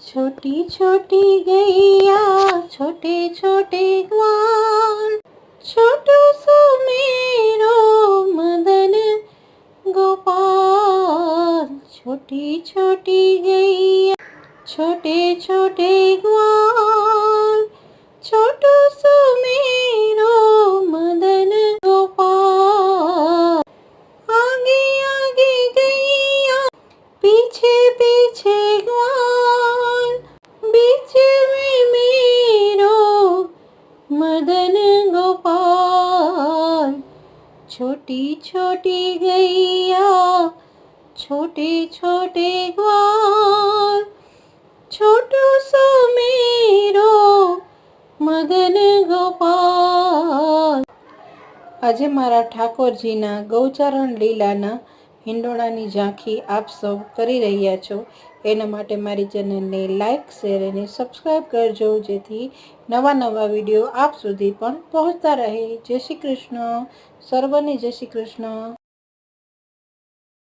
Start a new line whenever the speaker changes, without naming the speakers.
छोटी छोटी गैया छोटे छोटे ग्वाल, छोटू सो मेरो मदन गोपाल। छोटी छोटी गैया छोटे छोटे ग्वाल, छोटू सो मेरो मदन गोपाल। आगे आगे गैया पीछे पीछे ग्वाल, बीच में मेरो मदन गोपाल। छोटी छोटी गैया छोटे छोटे ग्वाल, छोटू सो मेरो मदन गोपाल। આજે મારા ઠાકોરજીના ગૌચરણ લીલાના હિંડોળાની ઝાંખી આપ સૌ કરી રહ્યા છો, એના માટે મારી ચેનલને લાઇક, શેર અને સબસ્ક્રાઈબ કરજો, જેથી નવા વિડીયો આપ સુધી પણ પહોંચતા રહે। જય શ્રી કૃષ્ણ, સર્વને જય શ્રી કૃષ્ણ।